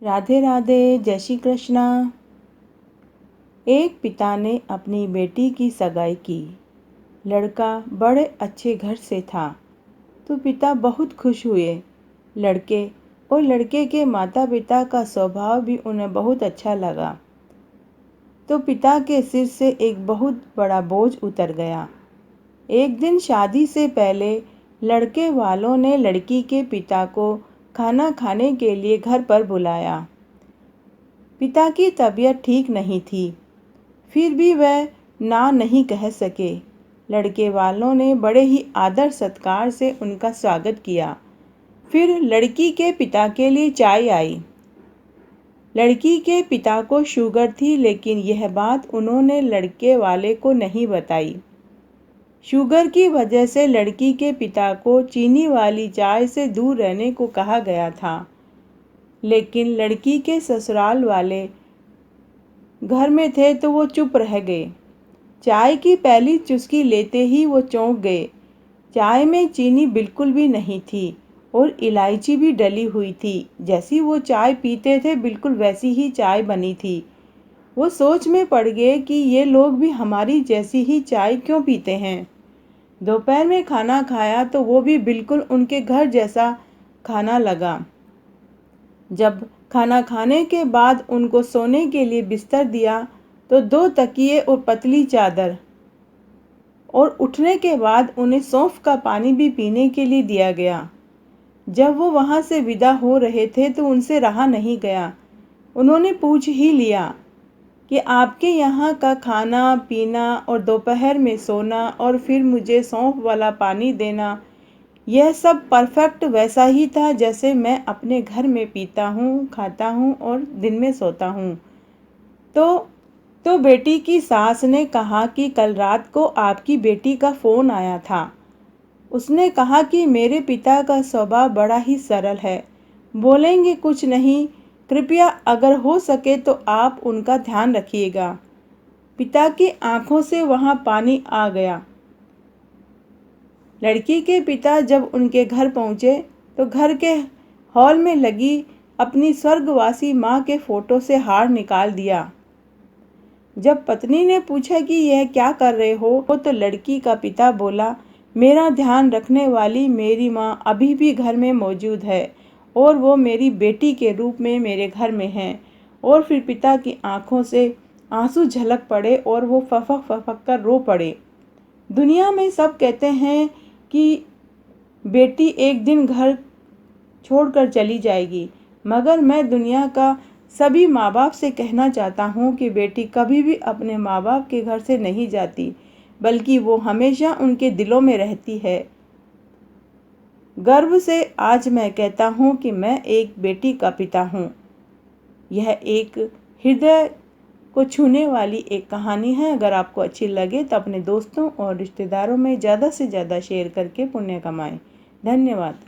राधे राधे, जय श्री कृष्णा। एक पिता ने अपनी बेटी की सगाई की। लड़का बड़े अच्छे घर से था, तो पिता बहुत खुश हुए। लड़के और लड़के के माता पिता का स्वभाव भी उन्हें बहुत अच्छा लगा। तो पिता के सिर से एक बहुत बड़ा बोझ उतर गया। एक दिन शादी से पहले लड़के वालों ने लड़की के पिता को खाना खाने के लिए घर पर बुलाया। पिता की तबीयत ठीक नहीं थी, फिर भी वह ना नहीं कह सके। लड़के वालों ने बड़े ही आदर सत्कार से उनका स्वागत किया। फिर लड़की के पिता के लिए चाय आई। लड़की के पिता को शुगर थी, लेकिन यह बात उन्होंने लड़के वाले को नहीं बताई। शुगर की वजह से लड़की के पिता को चीनी वाली चाय से दूर रहने को कहा गया था, लेकिन लड़की के ससुराल वाले घर में थे तो वो चुप रह गए। चाय की पहली चुस्की लेते ही वो चौंक गए। चाय में चीनी बिल्कुल भी नहीं थी और इलायची भी डली हुई थी। जैसी वो चाय पीते थे बिल्कुल वैसी ही चाय बनी थी। वो सोच में पड़ गए कि ये लोग भी हमारी जैसी ही चाय क्यों पीते हैं। दोपहर में खाना खाया तो वो भी बिल्कुल उनके घर जैसा खाना लगा। जब खाना खाने के बाद उनको सोने के लिए बिस्तर दिया तो 2 तकिए और पतली चादर, और उठने के बाद उन्हें सौंफ का पानी भी पीने के लिए दिया गया। जब वो वहाँ से विदा हो रहे थे तो उनसे रहा नहीं गया। उन्होंने पूछ ही लिया कि आपके यहाँ का खाना पीना और दोपहर में सोना और फिर मुझे सौंफ वाला पानी देना, यह सब परफेक्ट वैसा ही था जैसे मैं अपने घर में पीता हूँ, खाता हूँ और दिन में सोता हूँ। तो बेटी की सास ने कहा कि कल रात को आपकी बेटी का फ़ोन आया था। उसने कहा कि मेरे पिता का स्वभाव बड़ा ही सरल है, बोलेंगे कुछ नहीं, कृपया अगर हो सके तो आप उनका ध्यान रखिएगा। पिता की आंखों से वहाँ पानी आ गया। लड़की के पिता जब उनके घर पहुँचे तो घर के हॉल में लगी अपनी स्वर्गवासी माँ के फोटो से हार निकाल दिया। जब पत्नी ने पूछा कि यह क्या कर रहे हो तो लड़की का पिता बोला, मेरा ध्यान रखने वाली मेरी माँ अभी भी घर में मौजूद है और वो मेरी बेटी के रूप में मेरे घर में है। और फिर पिता की आंखों से आंसू झलक पड़े और वो फफक फफक कर रो पड़े। दुनिया में सब कहते हैं कि बेटी एक दिन घर छोड़कर चली जाएगी, मगर मैं दुनिया का सभी माँ बाप से कहना चाहता हूँ कि बेटी कभी भी अपने माँ बाप के घर से नहीं जाती, बल्कि वो हमेशा उनके दिलों में रहती है। गर्व से आज मैं कहता हूँ कि मैं एक बेटी का पिता हूँ। यह एक हृदय को छूने वाली एक कहानी है। अगर आपको अच्छी लगे तो अपने दोस्तों और रिश्तेदारों में ज़्यादा से ज़्यादा शेयर करके पुण्य कमाएं। धन्यवाद।